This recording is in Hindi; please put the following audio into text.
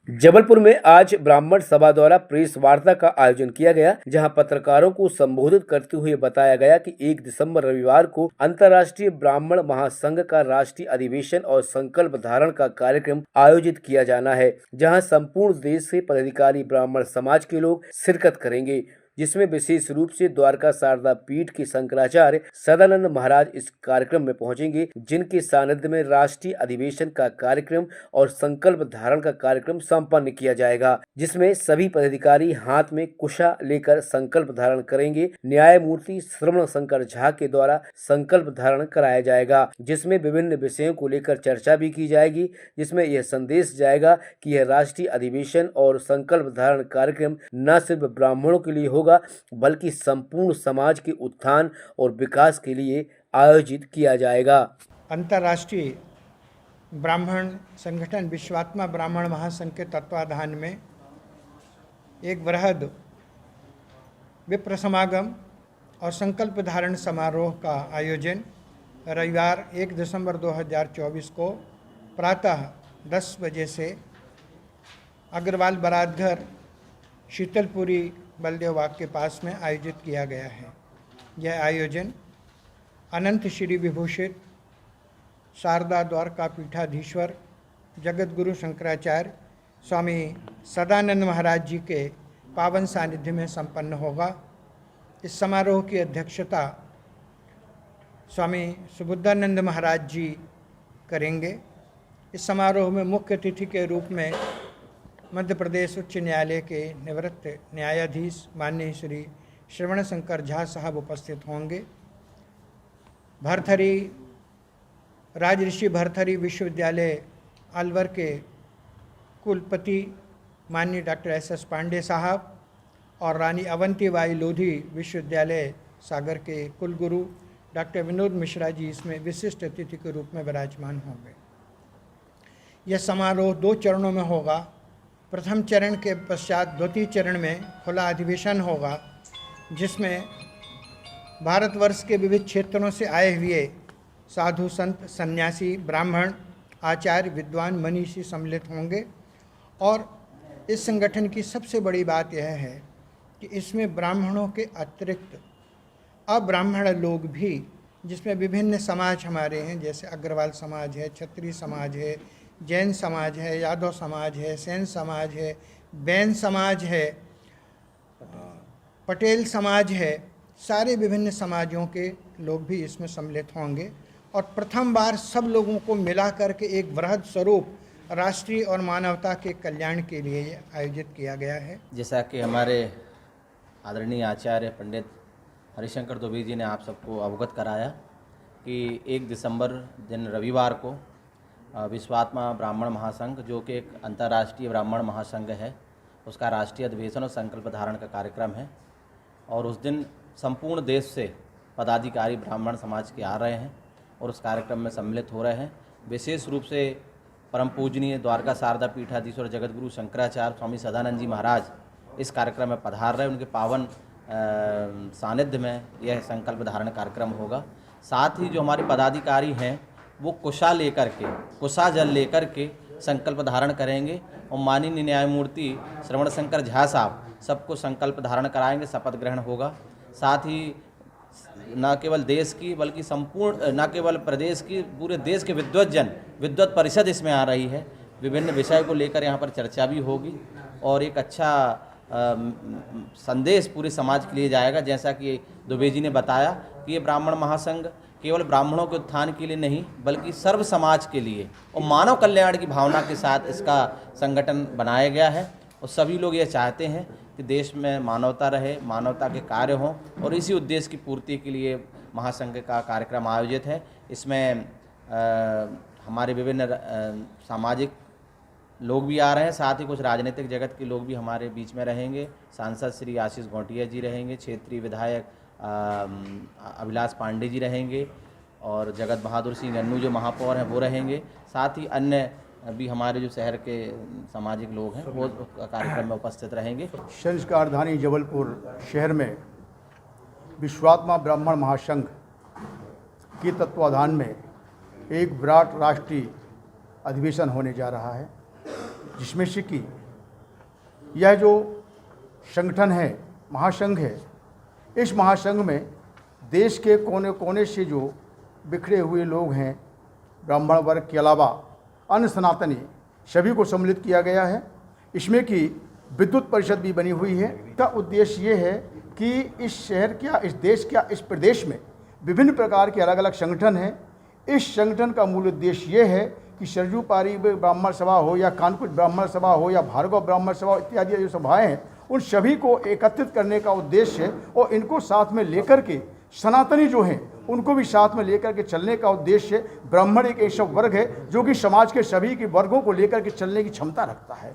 जबलपुर में आज ब्राह्मण सभा द्वारा प्रेस वार्ता का आयोजन किया गया, जहां पत्रकारों को संबोधित करते हुए बताया गया कि 1 दिसंबर रविवार को अंतर्राष्ट्रीय ब्राह्मण महासंघ का राष्ट्रीय अधिवेशन और संकल्प धारण का कार्यक्रम आयोजित किया जाना है, जहां संपूर्ण देश से पदाधिकारी ब्राह्मण समाज के लोग शिरकत करेंगे, जिसमें विशेष रूप से द्वारका शारदा पीठ के शंकराचार्य सदानंद महाराज इस कार्यक्रम में पहुंचेंगे, जिनके सानिध्य में राष्ट्रीय अधिवेशन का कार्यक्रम और संकल्प धारण का कार्यक्रम संपन्न किया जाएगा, जिसमें सभी पदाधिकारी हाथ में कुशा लेकर संकल्प धारण करेंगे। न्यायमूर्ति श्रवण शंकर झा के द्वारा संकल्प धारण कराया जाएगा, जिसमें विभिन्न विषयों को लेकर चर्चा भी की जाएगी, जिसमें यह संदेश जाएगा कि यह राष्ट्रीय अधिवेशन और संकल्प धारण कार्यक्रम न सिर्फ ब्राह्मणों के लिए होगा, बल्कि संपूर्ण समाज के उत्थान और विकास के लिए आयोजित किया जाएगा। अंतर्राष्ट्रीय ब्राह्मण संगठन विश्वात्मा ब्राह्मण महासंघ के तत्वाधान में एक वृहद विप्र समागम और संकल्प धारण समारोह का आयोजन रविवार 1 दिसंबर 2024 को प्रातः 10 बजे से अग्रवाल बरातघर शीतलपुरी बलदेव बाग के पास में आयोजित किया गया है। यह आयोजन अनंत श्री विभूषित शारदा द्वारका पीठाधीश्वर जगत गुरु शंकराचार्य स्वामी सदानंद महाराज जी के पावन सानिध्य में संपन्न होगा। इस समारोह की अध्यक्षता स्वामी सुबुद्धानंद महाराज जी करेंगे। इस समारोह में मुख्य अतिथि के रूप में मध्य प्रदेश उच्च न्यायालय के निवृत्त न्यायाधीश माननीय श्री श्रवण शंकर झा साहब उपस्थित होंगे। भरथरी राजऋषि भरथरी विश्वविद्यालय अलवर के कुलपति माननीय डॉक्टर एस पांडे साहब और रानी अवंतीबाई लोधी विश्वविद्यालय सागर के कुलगुरु डॉक्टर विनोद मिश्रा जी इसमें विशिष्ट अतिथि के रूप में विराजमान होंगे। यह समारोह 2 चरणों में होगा। प्रथम चरण के पश्चात द्वितीय चरण में खुला अधिवेशन होगा, जिसमें भारतवर्ष के विविध क्षेत्रों से आए हुए साधु संत सन्यासी ब्राह्मण आचार्य विद्वान मनीषी सम्मिलित होंगे। और इस संगठन की सबसे बड़ी बात यह है कि इसमें ब्राह्मणों के अतिरिक्त अब्राह्मण लोग भी, जिसमें विभिन्न समाज हमारे हैं, जैसे अग्रवाल समाज है, क्षत्रिय समाज है, जैन समाज है, यादव समाज है, सेन समाज है, बैन समाज है, पटेल समाज है, सारे विभिन्न समाजों के लोग भी इसमें सम्मिलित होंगे। और प्रथम बार सब लोगों को मिला करके एक वृहद स्वरूप राष्ट्रीय और मानवता के कल्याण के लिए आयोजित किया गया है। जैसा कि हमारे आदरणीय आचार्य पंडित हरिशंकर दुबे जी ने आप सबको अवगत कराया कि 1 दिसंबर दिन रविवार को विश्वात्मा ब्राह्मण महासंघ, जो कि एक अंतर्राष्ट्रीय ब्राह्मण महासंघ है, उसका राष्ट्रीय अधिवेशन और संकल्प धारण का कार्यक्रम है। और उस दिन संपूर्ण देश से पदाधिकारी ब्राह्मण समाज के आ रहे हैं और उस कार्यक्रम में सम्मिलित हो रहे हैं। विशेष रूप से परम पूजनीय द्वारका शारदा पीठाधीश्वर जगत गुरु शंकराचार्य स्वामी सदानंद जी महाराज इस कार्यक्रम में पधार रहे हैं। उनके पावन सानिध्य में यह संकल्प धारण कार्यक्रम होगा। साथ ही जो हमारे पदाधिकारी हैं वो कुशा जल लेकर के संकल्प धारण करेंगे और माननीय न्यायमूर्ति श्रवण शंकर झा साहब सबको संकल्प धारण कराएंगे, शपथ ग्रहण होगा। साथ ही न केवल देश की बल्कि संपूर्ण, न केवल प्रदेश की, पूरे देश के विद्वत परिषद इसमें आ रही है। विभिन्न विषय को लेकर यहाँ पर चर्चा भी होगी और एक अच्छा संदेश पूरे समाज के लिए जाएगा। जैसा कि दुबे जी ने बताया कि ये ब्राह्मण महासंघ केवल ब्राह्मणों के उत्थान के लिए नहीं, बल्कि सर्व समाज के लिए और मानव कल्याण की भावना के साथ इसका संगठन बनाया गया है। और सभी लोग ये चाहते हैं कि देश में मानवता रहे, मानवता के कार्य हों, और इसी उद्देश्य की पूर्ति के लिए महासंघ का कार्यक्रम आयोजित है। इसमें हमारे विभिन्न सामाजिक लोग भी आ रहे हैं, साथ ही कुछ राजनीतिक जगत के लोग भी हमारे बीच में रहेंगे। सांसद श्री आशीष घोटिया जी रहेंगे, क्षेत्रीय विधायक अभिलाष पांडे जी रहेंगे और जगत बहादुर सिंह अन्नू जो महापौर हैं वो रहेंगे। साथ ही अन्य भी हमारे जो शहर के सामाजिक लोग हैं वो कार्यक्रम में उपस्थित रहेंगे। संस्कार राजधानी जबलपुर शहर में विश्वात्मा ब्राह्मण महासंघ के तत्वाधान में एक विराट राष्ट्रीय अधिवेशन होने जा रहा है। जिसमें से कि यह जो संगठन है, महासंघ है, इस महासंघ में देश के कोने कोने से जो बिखरे हुए लोग हैं, ब्राह्मण वर्ग के अलावा अन्य सनातनी सभी को सम्मिलित किया गया है। इसमें कि विद्युत परिषद भी बनी हुई है। इसका उद्देश्य ये है कि इस शहर क्या, इस देश क्या, इस प्रदेश में विभिन्न प्रकार के अलग अलग संगठन हैं। इस संगठन का मूल उद्देश्य ये है कि सरजू पारी ब्राह्मण सभा हो या कानपुर ब्राह्मण सभा हो या भार्गव ब्राह्मण सभा इत्यादि जो सभाएँ हैं, उन सभी को एकत्रित करने का उद्देश्य है और इनको साथ में लेकर के सनातनी जो हैं उनको भी साथ में लेकर के चलने का उद्देश्य है। ब्राह्मण एक ऐसा वर्ग है जो कि समाज के सभी के वर्गों को लेकर के चलने की क्षमता रखता है।